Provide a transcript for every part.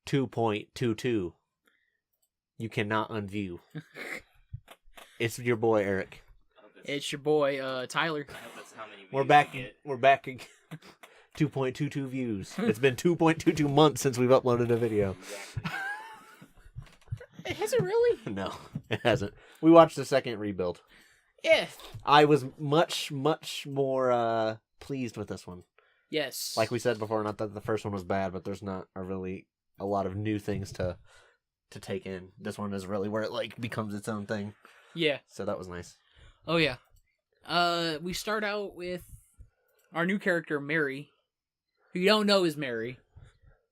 2.22. You cannot unview. It's your boy Erik. It's your boy Tyler. We're back. We're back. 2.22 views. It's been 2.22 months since we've uploaded a video. Has it really? No, it hasn't. We watched the second rebuild. Yeah. I was much more pleased with this one. Yes. Like we said before, not that the first one was bad, but there's not a lot of new things to take in. This one is really where it like becomes its own thing. Yeah. So that was nice. Oh yeah. We start out with our new character Mary, who you don't know is Mary.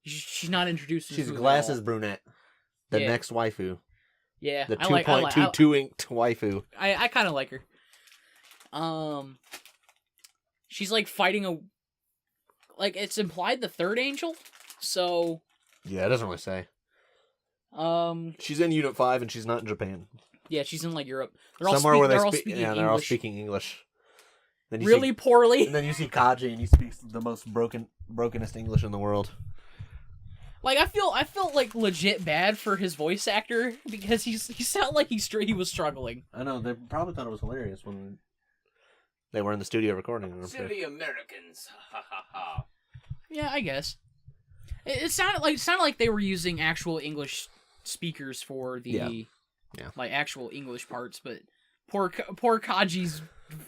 She's not introduced. She's a glasses brunette. The next waifu. Yeah. The 2.22 inked waifu. I kind of like her. She's like fighting it's implied the third angel. So. Yeah, it doesn't really say. She's in Unit 5 and she's not in Japan. Yeah, she's in like Europe. They're all speaking English. Then really poorly. And then you see Kaji and he speaks the most brokenest English in the world. Like I felt like legit bad for his voice actor because he sounded like he was struggling. I know, they probably thought it was hilarious when they were in the studio recording. To the Americans. Ha ha ha. Yeah, I guess. It sounded like they were using actual English speakers for the like actual English parts, but poor Kaji's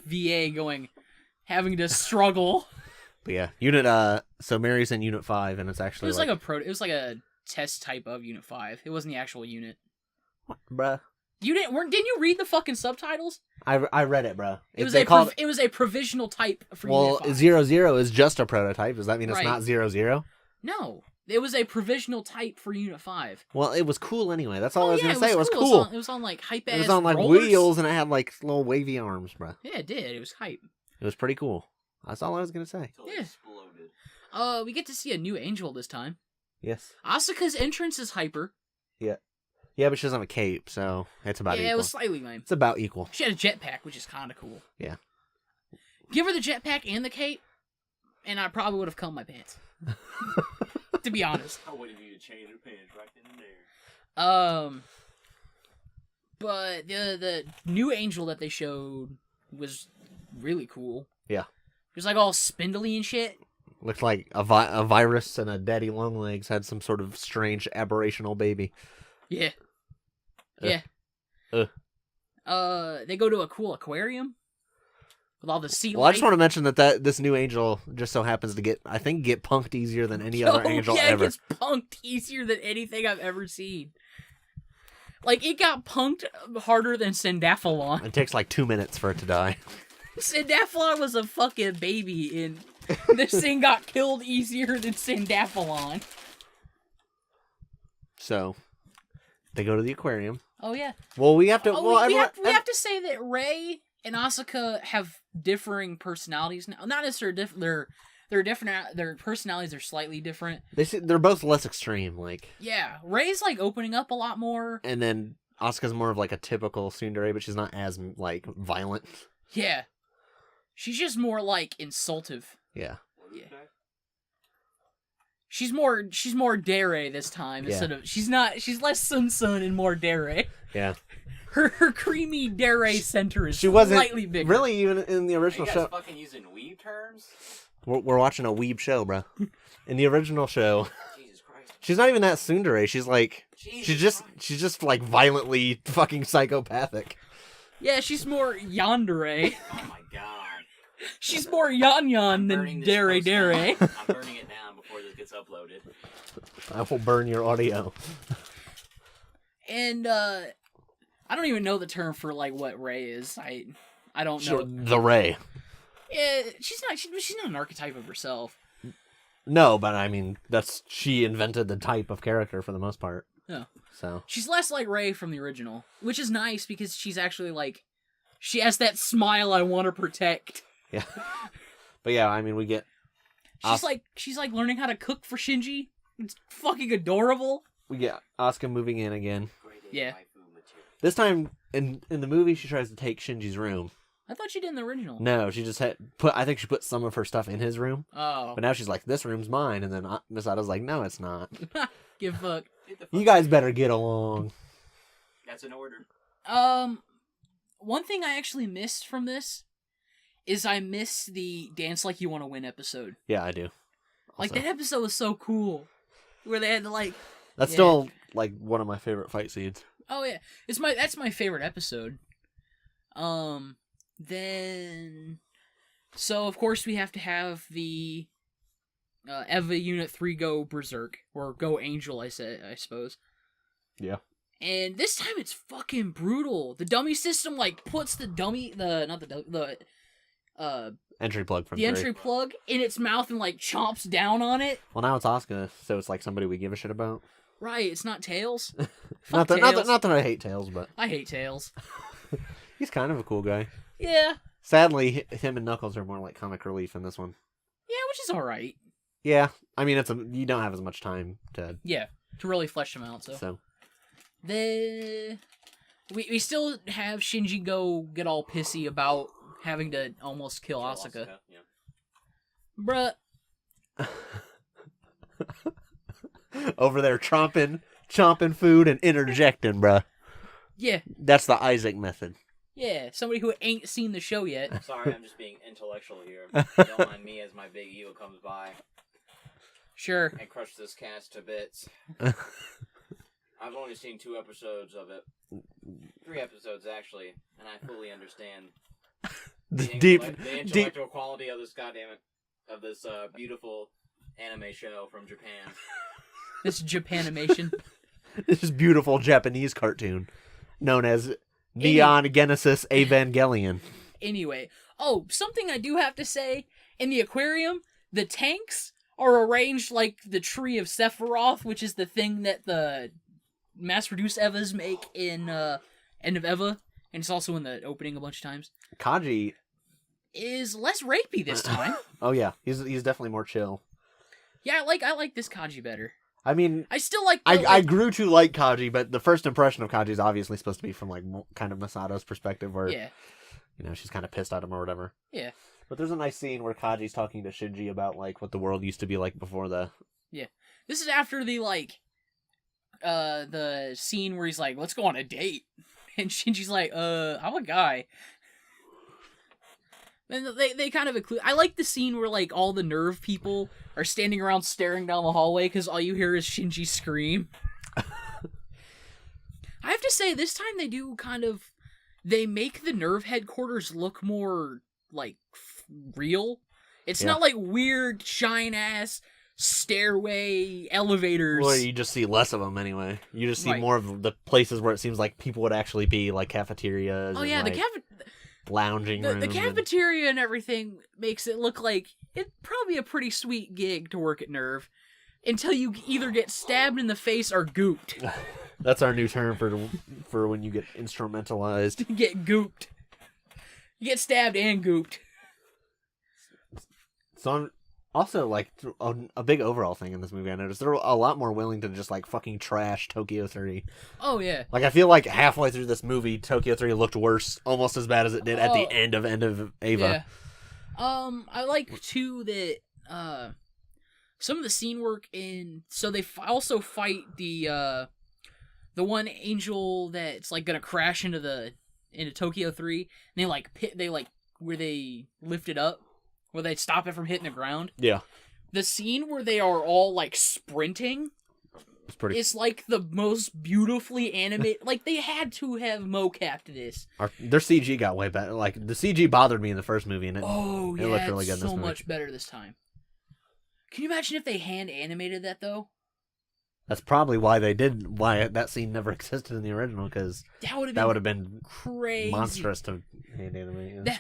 VA having to struggle. But yeah, so Mary's in Unit 5 and it's actually it was like a test type of Unit 5. It wasn't the actual unit. Bruh. Didn't you read the fucking subtitles? I read it, bruh. It was a provisional type for Unit 5. 00 is just a prototype. Does that mean it's not 00? No. It was a provisional type for Unit 5. Well, it was cool anyway. That's all I was going to say. It was cool. cool. It was on like hype-ass It was on like rollers. wheels and it had like little wavy arms, bruh. Yeah, it did. It was hype. It was pretty cool. That's all I was going to say. Yeah. We get to see a new angel this time. Yes. Asuka's entrance is hyper. Yeah. Yeah, but she doesn't have a cape, so it's about equal. Yeah, it was slightly lame. It's about equal. She had a jetpack, which is kind of cool. Yeah. Give her the jetpack and the cape, and I probably would have come my pants. To be honest. I waited for you to change her pants right then and there. But the new angel that they showed was really cool. Yeah. It was like all spindly and shit. Looked like a virus and a daddy longlegs had some sort of strange aberrational baby. Yeah. Yeah. They go to a cool aquarium with all the sea life. I just want to mention that this new angel just so happens to get punked easier than any other angel ever. Yeah, it gets punked easier than anything I've ever seen. Like, it got punked harder than Sandaphalon. It takes like 2 minutes for it to die. Sandaphalon was a fucking baby, and this thing got killed easier than Sandaphalon. So, they go to the aquarium. Oh, yeah. Well, we have to... we have to say that Rei and Asuka have differing personalities now. Not necessarily different. They're different. Their personalities are slightly different. They're both less extreme, like... Yeah. Rei's, like, opening up a lot more. And then Asuka's more of, like, a typical tsundere, but she's not as, like, violent. Yeah. She's just more, like, insultive. Yeah. Yeah. She's more dere this time instead of she's less sun and more dere. Yeah. Her creamy dere center is slightly bigger. Really, even in the original show. show. Are you guys fucking using weeb terms? We're watching a weeb show, bro. In the original show, Jesus Christ. She's not even that tsundere. She's like she's just like violently fucking psychopathic. Yeah, she's more yandere. Oh my god. She's more yan than dere. I'm burning it down before this gets uploaded. I will burn your audio. And I don't even know the term for like what Rei is. I don't know. The Rei. Yeah, she's not an archetype of herself. No, but I mean she invented the type of character for the most part. Yeah. So she's less like Rei from the original, which is nice because she's actually like she has that smile I want to protect. Yeah. But yeah, I mean we get she's like learning how to cook for Shinji. It's fucking adorable. We get Asuka moving in again. Yeah. This time in the movie she tries to take Shinji's room. I thought she did in the original. No, she just I think she put some of her stuff in his room. Oh. But now she's like, this room's mine, and then Misato's like, no, it's not. Give fuck. You guys better get along. That's an order. One thing I actually missed from this is I miss the Dance Like You Want to Win episode. Yeah, I do. Like, that episode was so cool. Where they had to, like... That's still, like, one of my favorite fight scenes. Oh, yeah. That's my favorite episode. Then... So, of course, we have to have the Eva Unit 3 go Berserk. Or go Angel, I suppose. Yeah. And this time it's fucking brutal. The dummy system, like, puts the entry plug from the entry plug in its mouth and, like, chomps down on it. Well, now it's Asuka, so it's, like, somebody we give a shit about. Right, it's not Tails. not that I hate Tails, but... I hate Tails. He's kind of a cool guy. Yeah. Sadly, him and Knuckles are more like comic relief in this one. Yeah, which is alright. Yeah, I mean, you don't have as much time to... Yeah, to really flesh them out, so. We still have Shinji go get all pissy about having to almost kill Asuka. Yeah. Bruh. Over there chomping food and interjecting, bruh. Yeah. That's the Isaac method. Yeah, somebody who ain't seen the show yet. Sorry, I'm just being intellectual here. Don't mind me as my big ego comes by. Sure. And crush this cast to bits. I've only seen 2 episodes of it. 3 episodes, actually, and I fully understand the intellectual quality of this beautiful anime show from Japan. This Japanimation. This is beautiful Japanese cartoon known as Neon Genesis Evangelion. Anyway, something I do have to say, in the aquarium, the tanks are arranged like the Tree of Sephiroth, which is the thing that the mass-produced Evas make in End of Eva, and it's also in the opening a bunch of times. Kaji is less rapey this time. Oh yeah, he's definitely more chill. Yeah, I like this Kaji better. I mean, I still like... I grew to like Kaji, but the first impression of Kaji is obviously supposed to be from, like, kind of Masato's perspective, where, she's kind of pissed at him or whatever. Yeah. But there's a nice scene where Kaji's talking to Shinji about, like, what the world used to be like before the... Yeah. This is after the, like, the scene where he's like, let's go on a date. And Shinji's like, I'm a guy. And they kind of include... I like the scene where, like, all the nerve people are standing around staring down the hallway because all you hear is Shinji scream. I have to say, this time they do kind of... They make the nerve headquarters look more, like, real. It's not like weird, shine-ass stairway elevators. Well, you just see less of them anyway. You just see more of the places where it seems like people would actually be, like cafeterias. Oh, yeah, like, the lounging room. The cafeteria and everything makes it look like it's probably a pretty sweet gig to work at Nerve until you either get stabbed in the face or gooped. That's our new term for when you get instrumentalized. You get gooped. You get stabbed and gooped. So I'm also, like, a big overall thing in this movie, I noticed they're a lot more willing to just, like, fucking trash Tokyo 3. Oh, yeah. Like, I feel like halfway through this movie, Tokyo 3 looked worse, almost as bad as it did at the end of Eva. Yeah. I like, too, that, some of the scene work in... So they also fight the one angel that's, like, gonna crash into Tokyo 3, and they, where they lift it up, where they stop it from hitting the ground. Yeah. The scene where they are all, like, sprinting... It's like the most beautifully animated... like, they had to have mocapped this. Their CG got way better. Like, the CG bothered me in the first movie, and it looked really good in this movie. So much better this time. Can you imagine if they hand animated that, though? That's probably why that scene never existed in the original, because that would have been crazy. Monstrous to hand animate. Yeah.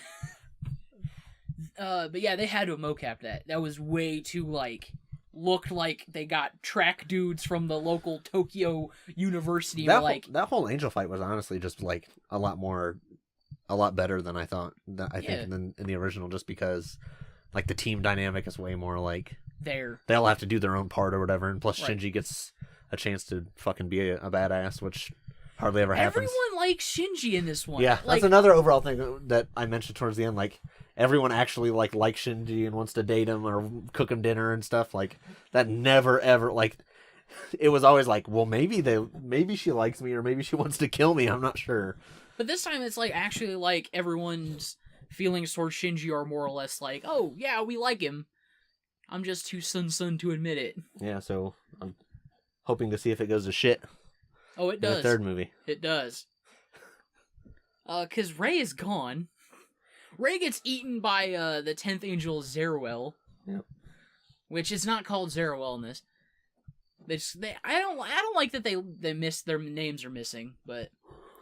But yeah, they had to have mocapped that. That was way too, like... Looked like they got track dudes from the local Tokyo University. That whole angel fight was honestly just, like, a lot better than I thought. I think in the original, just because, like, the team dynamic is way more like they all have to do their own part or whatever, and plus Shinji gets a chance to fucking be a badass, which hardly ever happens. Everyone likes Shinji in this one. Yeah, that's another overall thing that I mentioned towards the end. Like, everyone actually likes Shinji and wants to date him or cook him dinner and stuff. Like, that never ever, like, it was always like, well, maybe she likes me or maybe she wants to kill me. I'm not sure. But this time it's like actually like everyone's feelings towards Shinji are more or less like, oh yeah, we like him. I'm just too sun to admit it. Yeah, so I'm hoping to see if it goes to shit. Oh, it does. In the third movie. It does. 'Cause Rei is gone. Rei gets eaten by the 10th angel Zeruel. Yep. Which is not called Zeruel in this. I don't like that they miss their names are missing, but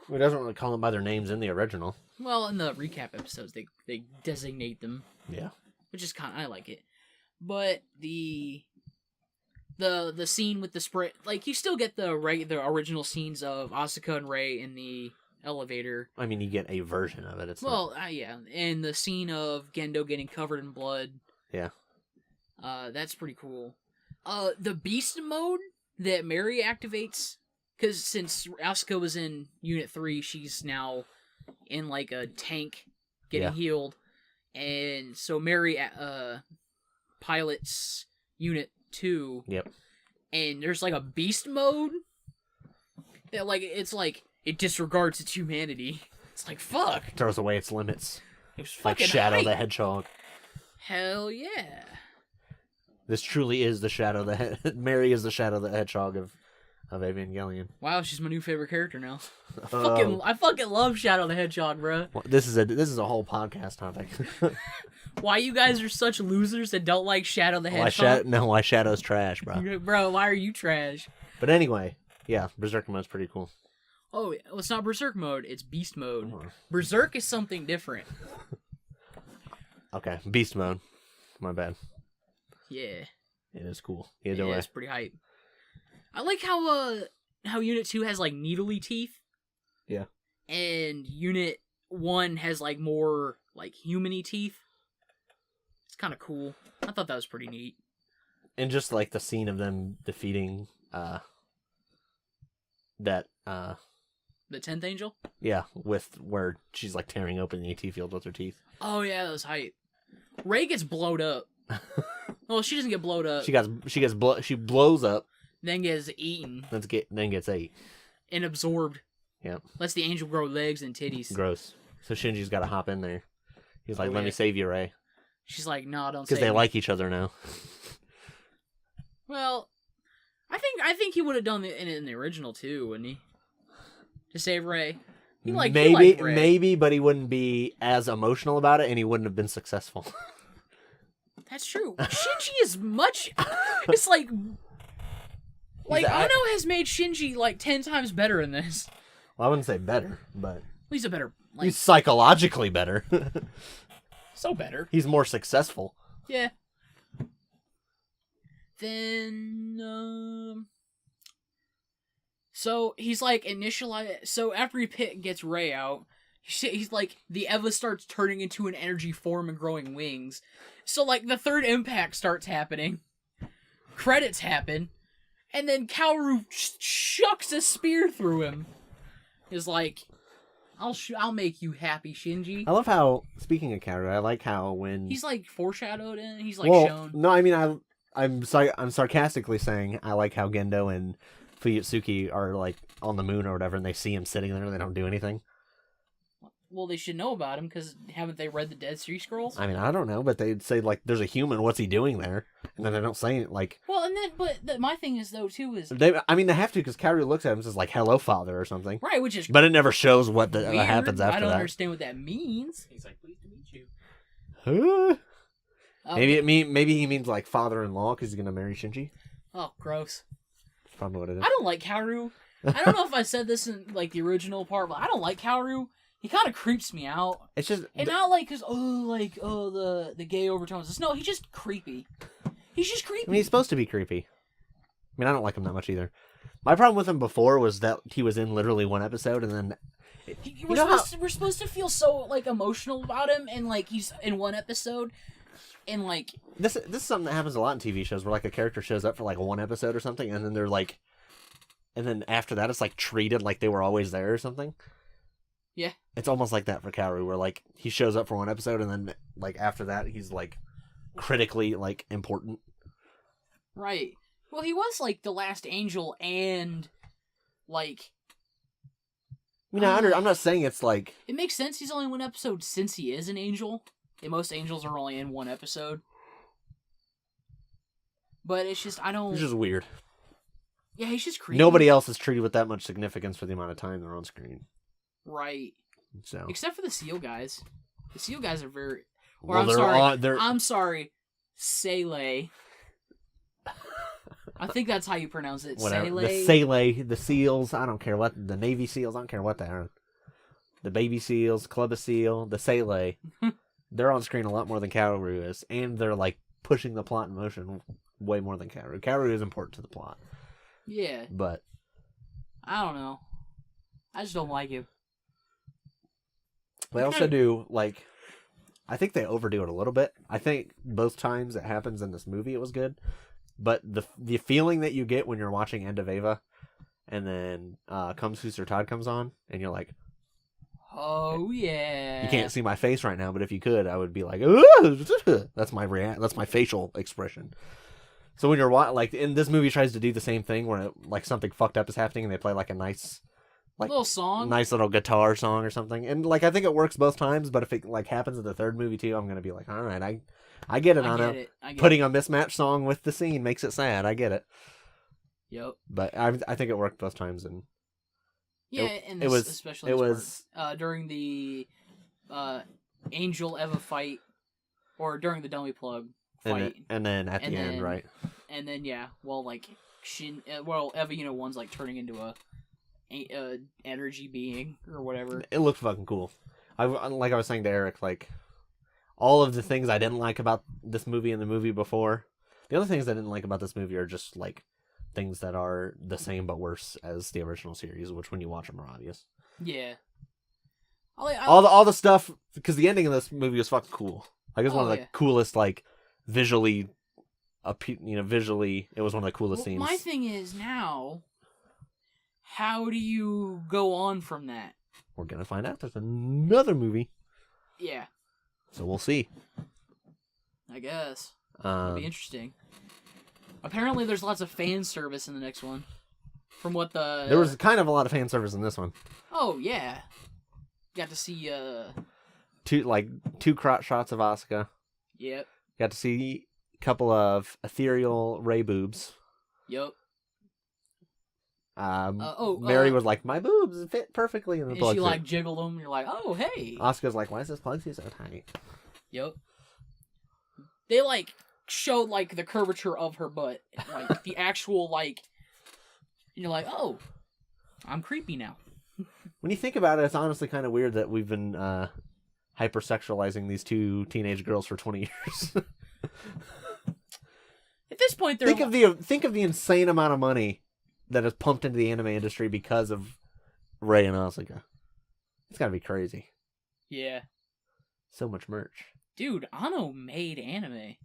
it doesn't really call them by their names in the original. Well, in the recap episodes they designate them. Yeah. Which is I like it. But the scene with the spray, like you still get the original scenes of Asuka and Rei in the elevator. I mean, you get a version of it. Yeah, and the scene of Gendo getting covered in blood. Yeah. That's pretty cool. The beast mode that Mary activates, because since Asuka was in Unit 3, she's now in like a tank getting healed, and so Mary pilots Unit 2. Yep. And there's like a beast mode that it disregards its humanity. It's like fuck. Throws away its limits. It was like Shadow the Hedgehog. Hell yeah. This truly is the Shadow Mary is the Shadow the Hedgehog of Evangelion. Wow, she's my new favorite character now. I fucking love Shadow the Hedgehog, bro. Well, this is a whole podcast topic. Why you guys are such losers that don't like Shadow the Hedgehog? Why Shadow's trash, bro. Bro, why are you trash? But anyway, yeah, Berserk mode's pretty cool. Oh, well, it's not Berserk mode, it's Beast mode. Berserk is something different. Okay, Beast mode. My bad. Yeah. It is cool. It's pretty hype. I like how Unit 2 has like needly teeth. Yeah. And Unit 1 has like more like human-y teeth. It's kind of cool. I thought that was pretty neat. And just like the scene of them defeating the 10th angel? Yeah, where she's like tearing open the AT field with her teeth. Oh yeah, that was hype. Rei gets blowed up. Well, she doesn't get blowed up. She blows up. Then gets eaten. Then gets ate. And absorbed. Yep. Lets the angel grow legs and titties. Gross. So Shinji's got to hop in there. He's like, "Let me save you, Rei." She's like, "No, don't." Because they like each other now. Well, I think he would have done it in the original too, wouldn't he? To save Rei. Maybe, but he wouldn't be as emotional about it, and he wouldn't have been successful. That's true. Shinji is much. It's like Ono has made Shinji like 10 times better in this. Well, I wouldn't say better, but he's a better. He's psychologically better. So better. He's more successful. Yeah. Then so he's like so after he gets Rei out, he's like the Eva starts turning into an energy form and growing wings. So like the third impact starts happening. Credits happen, and then Kaoru chucks a spear through him. He's like, I'll make you happy, Shinji. I love how, speaking of Kaoru, I like how when he's like foreshadowed and he's like shown. No, I mean I'm sarcastically saying I like how Gendo and Fuyutsuki are like on the moon or whatever, and they see him sitting there and they don't do anything. Well, they should know about him because haven't they read the Dead Sea Scrolls? I mean, I don't know, but they'd say like, "There's a human. What's he doing there?" And then they don't say it like. Well, and then, my thing is though too is they have to because Kaoru looks at him and says like, "Hello, father" or something. Right, which is. But it never shows what happens after that. I don't understand what that means. He's like, "Pleased to meet you." Maybe he means like father-in-law because he's gonna marry Shinji. Oh, gross. That's probably what it is. I don't like Kaoru. I don't know if I said this in like the original part, but I don't like Kaoru. He kind of creeps me out. It's just not like because the gay overtones. No, he's just creepy. He's just creepy. I mean, he's supposed to be creepy. I mean, I don't like him that much either. My problem with him before was that he was in literally one episode, and then we're supposed to feel so like emotional about him, and like he's in one episode, and like this is something that happens a lot in TV shows where like a character shows up for like one episode or something, and then they're like, and then after that it's like treated like they were always there or something. Yeah. It's almost like that for Kaoru, where like he shows up for one episode and then like after that he's like critically like important. Right. Well, he was like the last angel, and like. I mean, I'm not saying it's like. It makes sense. He's only in one episode since he is an angel. And most angels are only in one episode. But it's just It's just weird. Yeah, he's just creepy. Nobody else is treated with that much significance for the amount of time they're on screen. Right. So. Except for the seal guys. The seal guys are very. Or well, I'm sorry. Sele. I think that's how you pronounce it. Whatever. The Sele, the seals. I don't care what the Navy seals. I don't care what they are. The baby seals, Club of Seal, the Sele. They're on screen a lot more than Kaoru is, and they're like pushing the plot in motion way more than Kaoru. Kaoru is important to the plot. Yeah. But I don't know. I just don't like him. They also do, like, I think they overdo it a little bit. I think both times it happens in this movie it was good. But the feeling that you get when you're watching End of Eva and then Comes Who Sir Todd comes on and you're like, oh yeah. You can't see my face right now, but if you could, I would be like, Ugh! That's my facial expression. So when you're like, in this movie tries to do the same thing where like something fucked up is happening and they play like a nice like little song, nice little guitar song or something, and like I think it works both times. But if it like happens in the third movie too, I'm gonna be like, all right, I get it. Putting a mismatched song with the scene makes it sad. I get it. Yep. But I think it worked both times, and it was especially during the Angel Eva fight, or during the Dummy Plug fight, and then at the end, right? And then like Eva Unit 1's like turning into a energy being or whatever. It looked fucking cool. Like I was saying to Eric, like all of the things I didn't like about this movie and the movie before. The other things I didn't like about this movie are just like things that are the same but worse as the original series, which when you watch them are obvious. Yeah. All the stuff, because the ending of this movie was fucking cool. Like it was one of the coolest, like visually, it was one of the coolest scenes. My thing is now, how do you go on from that? We're gonna find out. There's another movie. Yeah. So we'll see. I guess. It'll be interesting. Apparently there's lots of fan service in the next one. From what there was kind of a lot of fan service in this one. Oh, yeah. Got to see, two crotch shots of Asuka. Yep. Got to see a couple of ethereal Ray boobs. Yep. Mary was like, my boobs fit perfectly in the plug. And she like jiggled them. You're like, oh, hey. Asuka's like, why is this plug so tiny? Yep. They like showed like the curvature of her butt, like the actual like. And you're like, oh, I'm creepy now. When you think about it, it's honestly kind of weird that we've been hypersexualizing these two teenage girls for 20 years. At this point, they're think of the insane amount of money that is pumped into the anime industry because of Ray and Asuka. It's gotta be crazy. Yeah. So much merch. Dude, Ano made anime.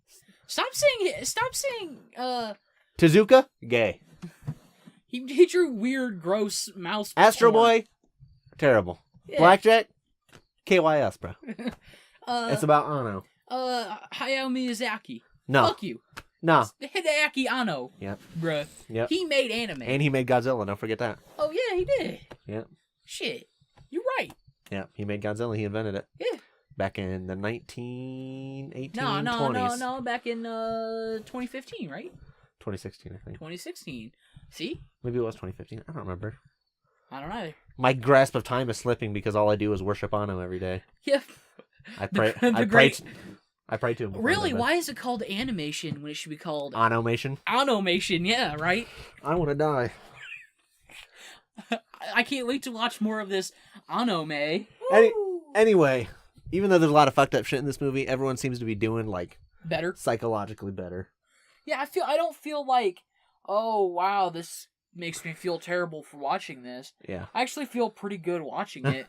Stop saying Tezuka? Gay. He drew weird, gross mouse. Astro Boy? Terrible. Yeah. Blackjack? KYS, bro. It's about Ano. Hayao Miyazaki. No. Fuck you. No. Hideaki Anno. Yep. Bruh. Yep. He made anime. And he made Godzilla, don't forget that. Oh, yeah, he did. Yep. Shit. You're right. Yeah, he made Godzilla. He invented it. Yeah. Back in the 1920s. No. Back in 2015, right? 2016, I think. 2016. See? Maybe it was 2015. I don't remember. I don't either. My grasp of time is slipping because all I do is worship Ano every day. Yep. I pray to him. Really? Why is it called animation when it should be called Anomation? Anomation, yeah, right? I want to die. I can't wait to watch more of this anime. Anyway, even though there's a lot of fucked up shit in this movie, everyone seems to be doing like better, psychologically better. Yeah, I don't feel like, oh wow, this makes me feel terrible for watching this. Yeah, I actually feel pretty good watching it.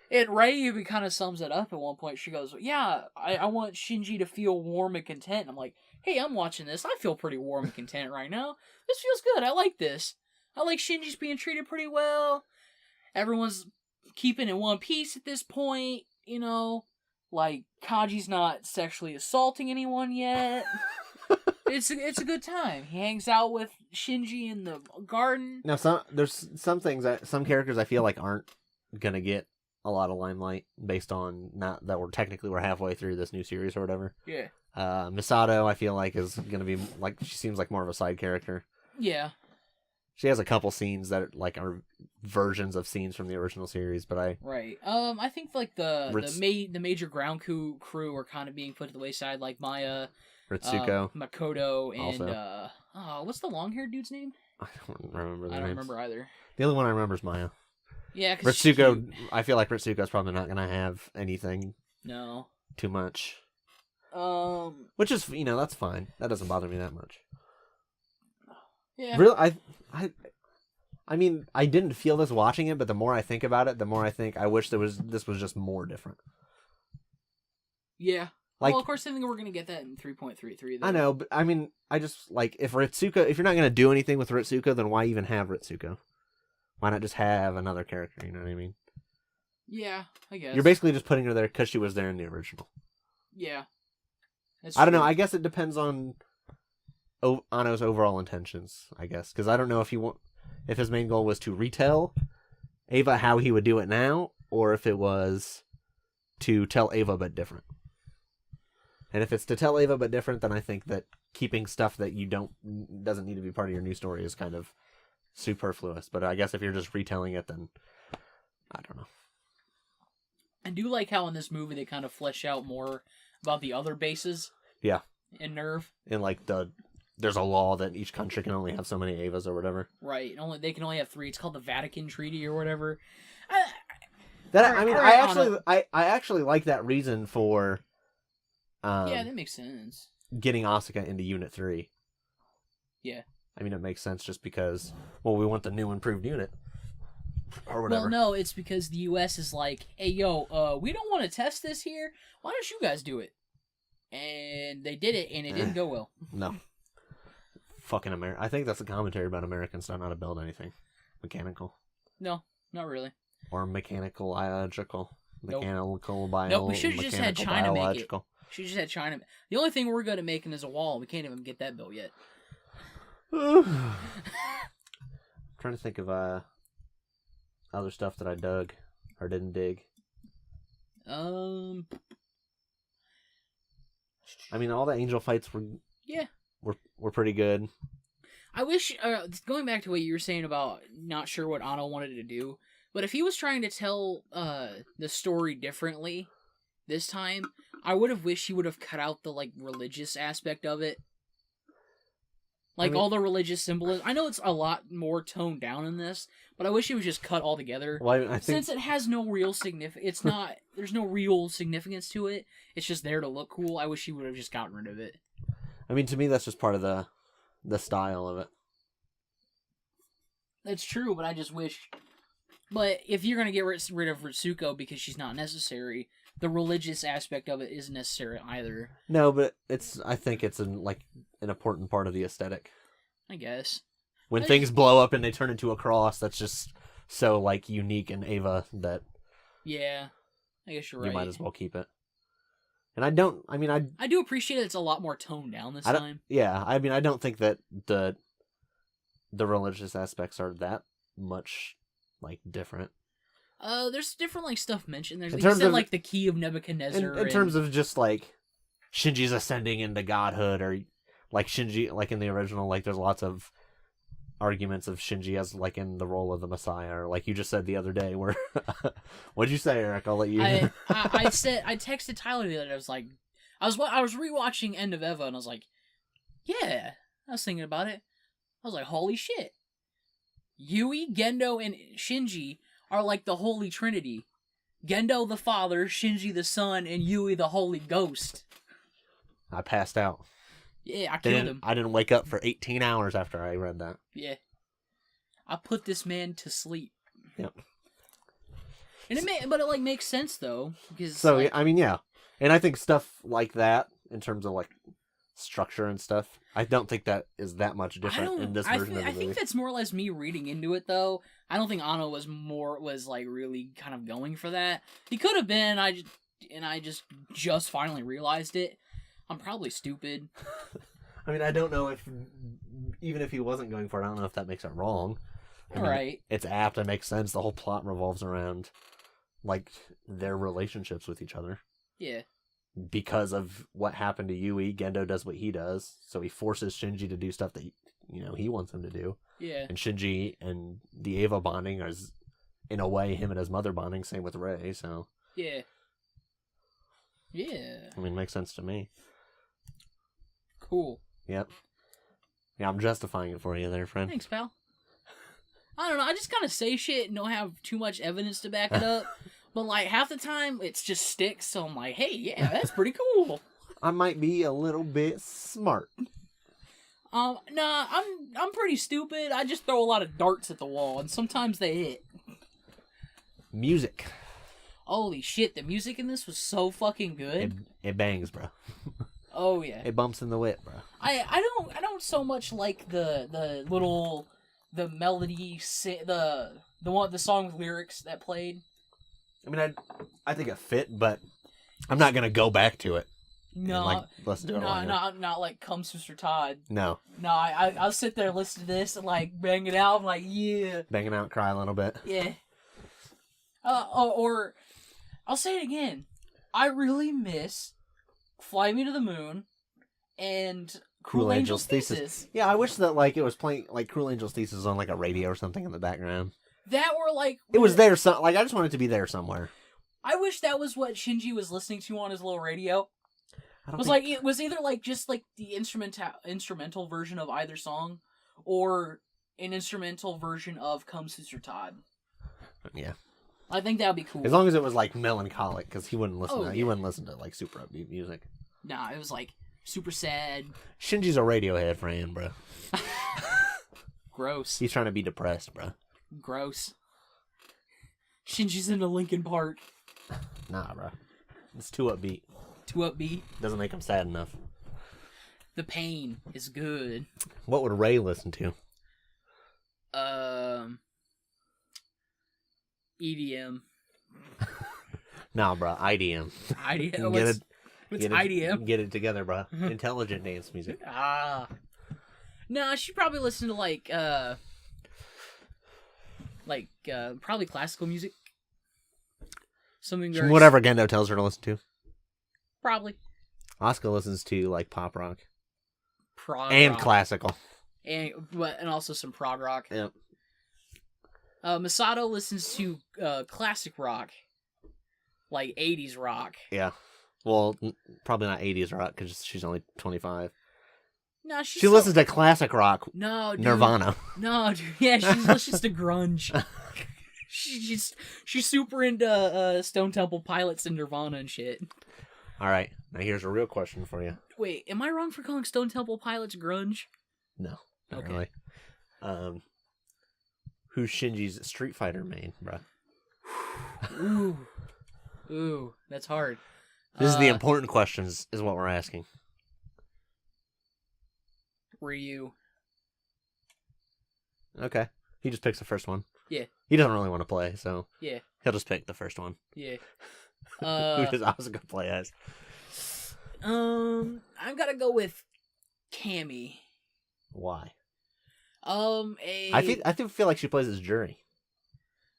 And Ray even kind of sums it up at one point. She goes, yeah, I want Shinji to feel warm and content. And I'm like, hey, I'm watching this. I feel pretty warm and content right now. This feels good. I like this. I like Shinji's being treated pretty well. Everyone's keeping in one piece at this point, you know. Like, Kaji's not sexually assaulting anyone yet. It's a good time. He hangs out with Shinji in the garden. Now, there's some characters I feel like aren't gonna get a lot of limelight based on not that we're halfway through this new series or whatever. Yeah. Misato, I feel like is gonna be like she seems like more of a side character. Yeah. She has a couple scenes that are versions of scenes from the original series, but I think like the major ground crew are kind of being put to the wayside, like Maya. Ritsuko, Makoto, and what's the long-haired dude's name? I don't remember. I don't remember either. The only one I remember is Maya. Yeah, Ritsuko. I feel like Ritsuko's probably not gonna have anything. No. Too much. Which is that's fine. That doesn't bother me that much. Yeah. Really, I mean, I didn't feel this watching it, but the more I think about it, the more I think I wish this was just more different. Yeah. Well, of course, I think we're going to get that in 3.33. I know, but I mean, I just, like, if you're not going to do anything with Ritsuko, then why even have Ritsuko? Why not just have another character, you know what I mean? Yeah, I guess. You're basically just putting her there because she was there in the original. Yeah. I don't know, I guess it depends on Anno's overall intentions, I guess. Because I don't know if his main goal was to retell Eva how he would do it now, or if it was to tell Eva but different. And if it's to tell Eva but different, then I think that keeping stuff that doesn't need to be part of your new story is kind of superfluous. But I guess if you're just retelling it, then I don't know. I do like how in this movie they kind of flesh out more about the other bases. Yeah. In Nerve. And like there's a law that each country can only have so many Evas or whatever. Right. They can only have 3. It's called the Vatican Treaty or whatever. I actually like that reason for. Yeah, that makes sense. Getting Asuka into Unit 3. Yeah. I mean, it makes sense just because, we want the new improved unit. Or whatever. Well, no, it's because the U.S. is like, hey, yo, we don't want to test this here. Why don't you guys do it? And they did it, and it didn't go well. No. Fucking America. I think that's a commentary about Americans don't know how to build anything mechanical. No, not really. Or mechanical-biological. Mechanical, No, we should have just had China make it. She just had China. The only thing we're good at making is a wall. We can't even get that built yet. I'm trying to think of other stuff that I dug or didn't dig. I mean, all the angel fights were pretty good. I wish going back to what you were saying about not sure what Anno wanted to do, but if he was trying to tell the story differently this time, I would have wished he would have cut out the religious aspect of it. All the religious symbolism. I know it's a lot more toned down in this, but I wish it was just cut all together. Well, I think... Since it has no real it's not. There's no real significance to it. It's just there to look cool. I wish he would have just gotten rid of it. I mean, to me, that's just part of the style of it. That's true, but I just wish. But if you're gonna get rid of Ritsuko because she's not necessary, the religious aspect of it isn't necessary either. No, but I think it's an important part of the aesthetic. I guess. When things blow up and they turn into a cross, that's just so unique in Eva that. Yeah, I guess you're right. You might as well keep it. And I do appreciate it's a lot more toned down this time. Yeah, I mean, I don't think that the religious aspects are that much different. There's different stuff mentioned. There's the key of Nebuchadnezzar. In terms of just Shinji's ascending into godhood, or Shinji in the original, there's lots of arguments of Shinji as in the role of the Messiah, or you just said the other day. Where what'd you say, Eric? I'll let you. I texted Tyler the other day. I was rewatching End of Eva, and I was like, yeah, I was thinking about it. I was like, holy shit, Yui, Gendo, and Shinji are the Holy Trinity. Gendo the Father, Shinji the Son, and Yui the Holy Ghost. I passed out. Yeah, I killed him. I didn't wake up for 18 hours after I read that. Yeah. I put this man to sleep. Yep. And it makes sense though, because I mean, yeah. And I think stuff like that in terms of structure and stuff, I don't think that is that much different in this version of the movie. I think that's more or less me reading into it though. I don't think Anno was really kind of going for that. He could have been. I just finally realized it. I'm probably stupid. I mean, I don't know if, even if he wasn't going for it, I don't know if that makes it wrong. I mean, right. It's apt and makes sense. The whole plot revolves around, like, their relationships with each other. Yeah. Because of what happened to Yui, Gendo does what he does, so he forces Shinji to do stuff that, he wants him to do. Yeah. And Shinji and the Eva bonding is, in a way, him and his mother bonding, same with Rei, so... Yeah. Yeah. I mean, makes sense to me. Cool. Yep. Yeah, I'm justifying it for you there, friend. Thanks, pal. I don't know, I just kind of say shit and don't have too much evidence to back it up. But, like, half the time, it just sticks, so I'm like, hey, yeah, that's pretty cool. I might be a little bit smart. Nah, I'm pretty stupid. I just throw a lot of darts at the wall, and sometimes they hit. Music. Holy shit, the music in this was so fucking good. It bangs, bro. Oh, yeah. It bumps in the whip, bro. I don't so much like the melody, the song with lyrics that played. I mean, I think it fit, but I'm not gonna go back to it. No, listen to it. Not like Come Sister Todd. No. I'll sit there, listen to this, and like bang it out. I'm like, yeah, bang it out, cry a little bit. Yeah. Or I'll say it again. I really miss Fly Me to the Moon and Cruel Angel's Thesis. Yeah, I wish that like it was playing like Cruel Angel's Thesis on like a radio or something in the background. That were like it was there. I just wanted it to be there somewhere. I wish that was what Shinji was listening to on his little radio. It was either like just like the instrumental version of either song, or an instrumental version of Come Sister Todd. Yeah. I think that would be cool. As long as it was like melancholic, because he wouldn't listen to that. He wouldn't listen to like super upbeat music. Nah, it was like super sad. Shinji's a Radiohead fan, bro. Gross. He's trying to be depressed, bro. Gross. Shinji's into Linkin Park. Nah, bro. It's too upbeat. Too upbeat? Doesn't make him sad enough. The pain is good. What would Ray listen to? EDM. Nah, bro. IDM. IDM? What's IDM? Get it together, bro. Intelligent dance music. No, she probably listened to probably classical music. Something very... Whatever Gendo tells her to listen to. Probably. Asuka listens to like pop rock. And classical. And also some prog rock. Yep. Masato listens to classic rock. Like 80s rock. Yeah. Well, probably not 80s rock because she's only 25. No, she listens to classic rock. No, dude. Nirvana. No, dude. Yeah, she listens to grunge. She's super into Stone Temple Pilots and Nirvana and shit. All right, now here's a real question for you. Wait, am I wrong for calling Stone Temple Pilots grunge? No, not really. Who's Shinji's Street Fighter main, bro? Ooh, that's hard. This is the important questions, is what we're asking. Ryu. Okay, he just picks the first one. Yeah. He doesn't really want to play, so yeah, he'll just pick the first one. Yeah. Who does Asuka play as? I'm gonna go with Cammy. Why? I feel like she plays as Jury.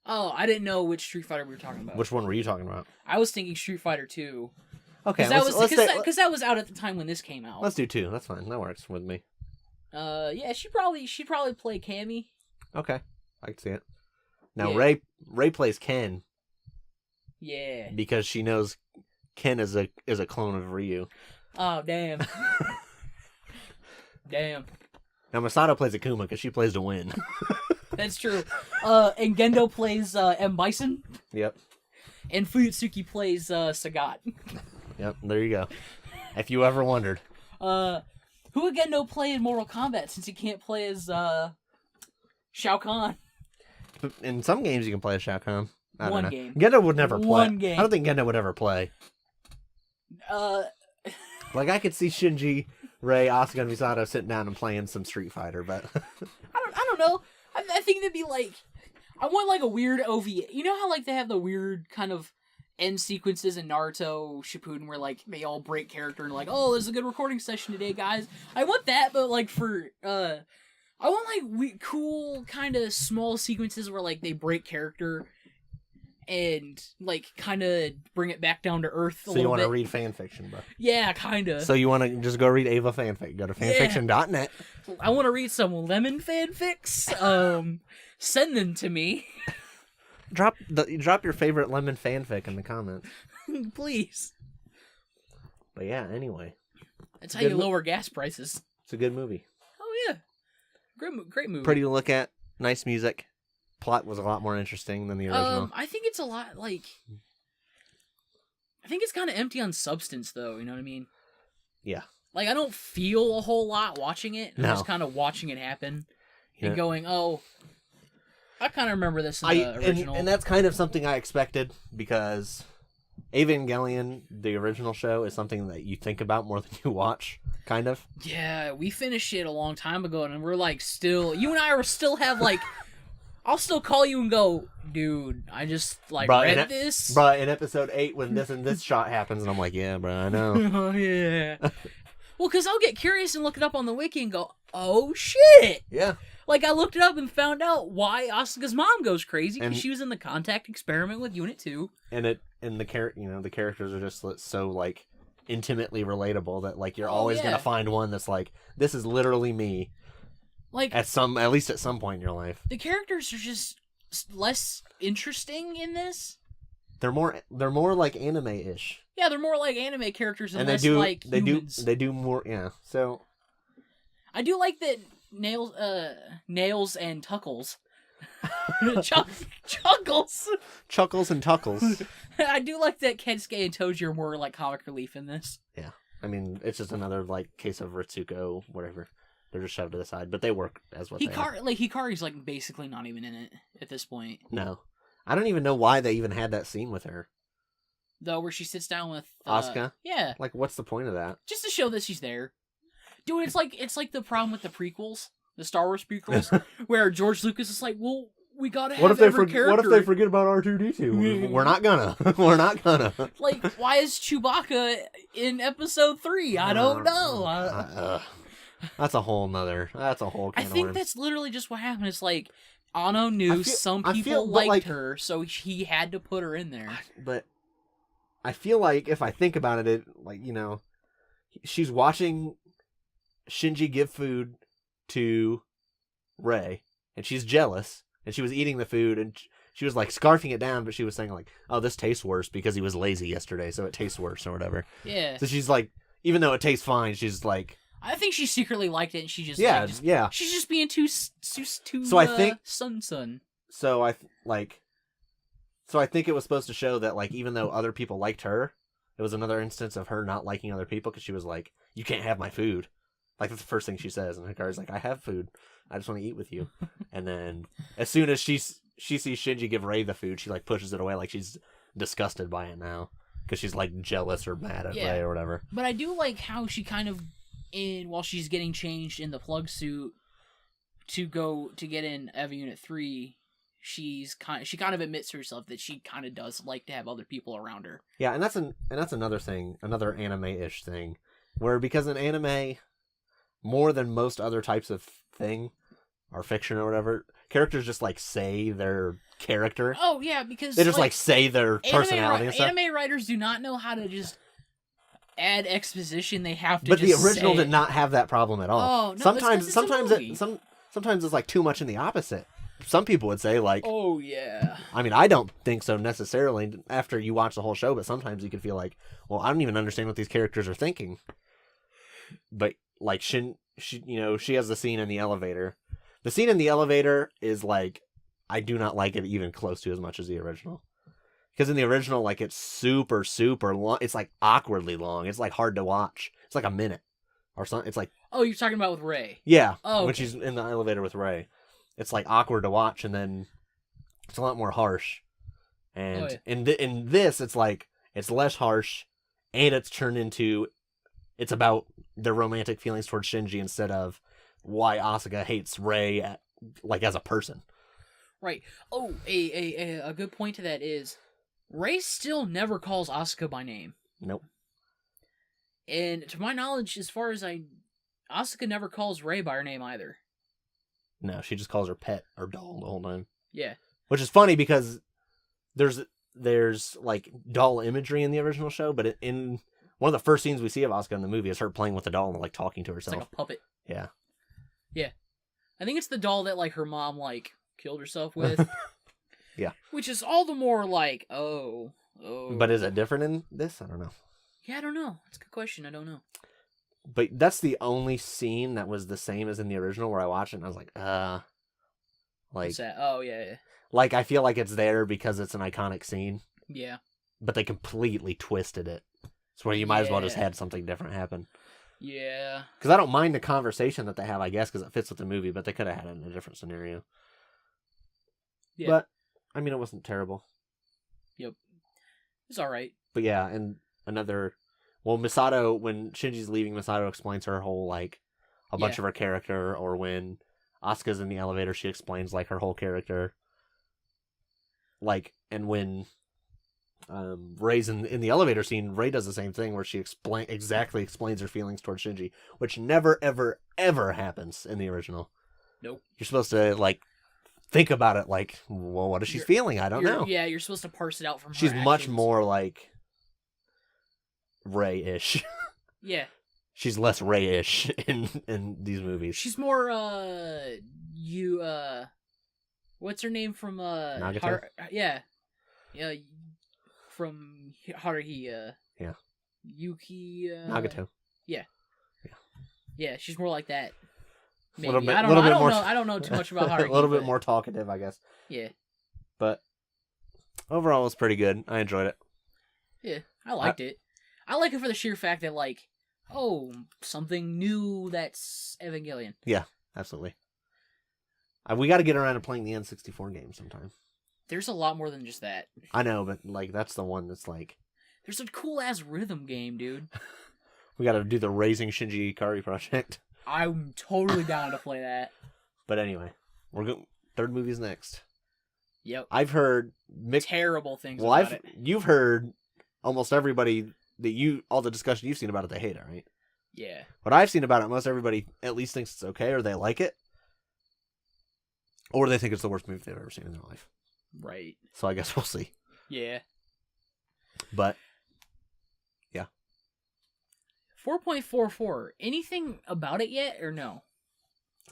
Oh, I didn't know which Street Fighter we were talking about. Which one were you talking about? I was thinking Street Fighter 2. Okay, because that was out at the time when this came out. Let's do 2. That's fine. That works with me. Yeah, she'd probably play Cammy. Okay, I can see it. Now yeah. Ray plays Ken. Yeah. Because she knows Ken is a clone of Ryu. Oh damn. Damn. Now Masato plays Akuma because she plays to win. That's true. And Gendo plays M. Bison. Yep. And Fuyutsuki plays Sagat. Yep, there you go. If you ever wondered. Who would Gendo play in Mortal Kombat since he can't play as Shao Kahn? In some games you can play as Shao Kahn. I don't know. Game. Gendo would never play. One game. I don't think Gendo would ever play. Like I could see Shinji, Rei, Asuka, and Misato sitting down and playing some Street Fighter, but I don't know. I think that'd be like, I want like a weird OVA. You know how like they have the weird kind of end sequences in Naruto Shippuden where like they all break character and like, oh, this is a good recording session today, guys. I want that, but like for I want like cool kind of small sequences where like they break character and like kind of bring it back down to earth. So you want to read fan fiction, bro? Yeah, kind of. So you want to just go read Ava fanfic? Go to fanfiction.net. I want to read some lemon fanfics. Send them to me. Drop your favorite lemon fanfic in the comments, please. But yeah, anyway, that's how you lower gas prices. It's a good movie. Oh yeah, great movie. Pretty to look at, nice music. Plot was a lot more interesting than the original. I think it's a lot like. I think it's kind of empty on substance, though. You know what I mean? Yeah. Like I don't feel a whole lot watching it. I'm just kind of watching it happen and going, "Oh, I kind of remember this in the original." And that's kind of something I expected because Evangelion, the original show, is something that you think about more than you watch. Kind of. Yeah, we finished it a long time ago, and we're like still. You and I are still have like. I'll still call you and go, dude, I just, like, read this. Bro, in episode 8, when this and this shot happens, and I'm like, yeah, bro, I know. Oh, yeah. Well, because I'll get curious and look it up on the wiki and go, oh, shit. Yeah. Like, I looked it up and found out why Asuka's mom goes crazy, because she was in the contact experiment with Unit 2. And the characters are just so, like, intimately relatable that, like, you're always going to find one that's like, this is literally me. Like at least at some point in your life, the characters are just less interesting in this. They're more like anime-ish. Yeah, they're more like anime characters, and less like humans. They do more. Yeah, so I do like that Nails and Tuckles, Chuckles and Tuckles. I do like that Kensuke and Toji are more like comic relief in this. Yeah, I mean it's just another like case of Ritsuko, whatever. They're just shoved to the side, but they work as what they are. Like Hikari's like basically not even in it at this point. No, I don't even know why they even had that scene with her. Though, where she sits down with Asuka. Yeah. Like, what's the point of that? Just to show that she's there, dude. It's like the problem with the prequels, the Star Wars prequels, where George Lucas is like, well, we gotta have every character. What if they forget about R2-D2? We're not gonna. We're not gonna. Like, why is Chewbacca in Episode 3? I don't know. That's a whole can of worms. That's literally just what happened. It's like Anno knew some people liked her, so he had to put her in there. But I feel like if I think about it, she's watching Shinji give food to Rei, and she's jealous, and she was eating the food, and she was like scarfing it down, but she was saying like, "Oh, this tastes worse because he was lazy yesterday, so it tastes worse or whatever." Yeah. So she's like, even though it tastes fine, she's like. I think she secretly liked it, and she just she's just being too so I think sun. So I think it was supposed to show that like even though other people liked her, it was another instance of her not liking other people because she was like, "You can't have my food." Like that's the first thing she says, and Hikari's like, "I have food. I just want to eat with you." And then as soon as she sees Shinji give Rei the food, she like pushes it away, like she's disgusted by it now because she's like jealous or mad at Rei or whatever. But I do like how she kind of. While she's getting changed in the plug suit to get in EVA Unit 3, she kind of admits to herself that she kind of does like to have other people around her. Yeah, and that's another thing, another anime-ish thing, where because in anime, more than most other types of thing, or fiction or whatever, characters just like say their character. Oh yeah, because they just like say their personality and stuff. Anime writers do not know how to just add exposition. They have to. But the original did not have that problem at all. Oh, no, sometimes it's like too much in the opposite. Some people would say like, oh yeah. I mean, I don't think so necessarily after you watch the whole show, but sometimes you could feel like, well, I don't even understand what these characters are thinking. But like she has the scene in the elevator. The scene in the elevator is like, I do not like it even close to as much as the original. Because in the original, like, it's super, super long. It's, like, awkwardly long. It's, like, hard to watch. It's, like, a minute or something. It's, like... Oh, you're talking about with Rei? Yeah. Oh, okay. When she's in the elevator with Rei. It's, like, awkward to watch, and then it's a lot more harsh. And in this, it's, like, it's less harsh, and it's turned into... It's about their romantic feelings towards Shinji instead of why Asuka hates Rei, as a person. Right. Oh, a good point to that is... Rei still never calls Asuka by name. Nope. And to my knowledge, Asuka never calls Rei by her name either. No, she just calls her pet or doll the whole time. Yeah. Which is funny because there's like doll imagery in the original show, but in one of the first scenes we see of Asuka in the movie is her playing with the doll and like talking to herself. It's like a puppet. Yeah. Yeah. I think it's the doll that like her mom like killed herself with. Yeah. Which is all the more like, oh. But is it different in this? I don't know. Yeah, I don't know. That's a good question. I don't know. But that's the only scene that was the same as in the original where I watched it and I was like, like, what's that? Oh, yeah. Like, I feel like it's there because it's an iconic scene. Yeah. But they completely twisted it. It's where you might as well just had something different happen. Yeah. Because I don't mind the conversation that they have, I guess, because it fits with the movie, but they could have had it in a different scenario. Yeah. But, I mean, it wasn't terrible. Yep. It's alright. But yeah, and another... Well, Misato, when Shinji's leaving, Misato explains her whole, like, a bunch of her character, or when Asuka's in the elevator, she explains, like, her whole character. Like, and when Rei's in the elevator scene, Rei does the same thing, where she exactly explains her feelings towards Shinji, which never, ever, ever happens in the original. Nope. You're supposed to, like, think about it, like, well, what is she feeling? I don't know. Yeah, you're supposed to parse it out from her She's actions. much more, like... Rei-ish. Yeah. She's less Rei-ish in these movies. She's more, what's her name from, Nagato? Yeah, from Haruhi, yeah. Yuki, Nagato. Yeah. Yeah, she's more like that. Maybe. Bit, I don't know too much about Haruhi. A little bit more talkative, I guess. Yeah. But, overall, it was pretty good. I enjoyed it. Yeah, I liked it. I like it for the sheer fact that, like, something new that's Evangelion. Yeah, absolutely. We got to get around to playing the N64 game sometime. There's a lot more than just that. I know, but, like, that's the one that's, like... There's a cool-ass rhythm game, dude. We got to do the Raising Shinji Ikari project. I'm totally down to play that. But anyway, third movie's next. Yep. I've heard... terrible things about it. You've heard almost everybody... all the discussion you've seen about it, they hate it, right? Yeah. What I've seen about it, most everybody at least thinks it's okay, or they like it, or they think it's the worst movie they've ever seen in their life. Right. So I guess we'll see. Yeah. But, yeah. 4.44. Anything about it yet, or no?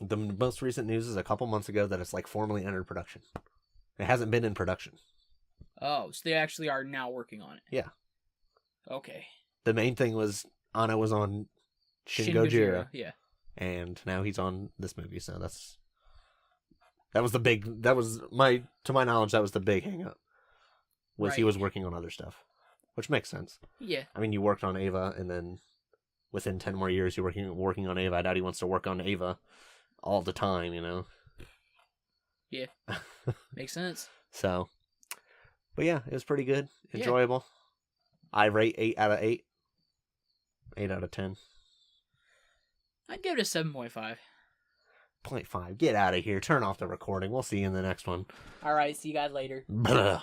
The most recent news is a couple months ago that it's, like, formally entered production. It hasn't been in production. Oh, so they actually are now working on it. Yeah. Okay. The main thing was Anno was on Shin Gojira. Yeah. And now he's on this movie, so to my knowledge, that was the big hang up. He was working on other stuff. Which makes sense. Yeah. I mean, you worked on Ava, and then within 10 more years you're working on Ava. I doubt he wants to work on Ava all the time, you know? Yeah. Makes sense. So, but yeah, it was pretty good. Enjoyable. I rate 8 out of 8. 8 out of 10. I'd give it a 7.5. 0.5. Get out of here. Turn off the recording. We'll see you in the next one. Alright, see you guys later. Blah.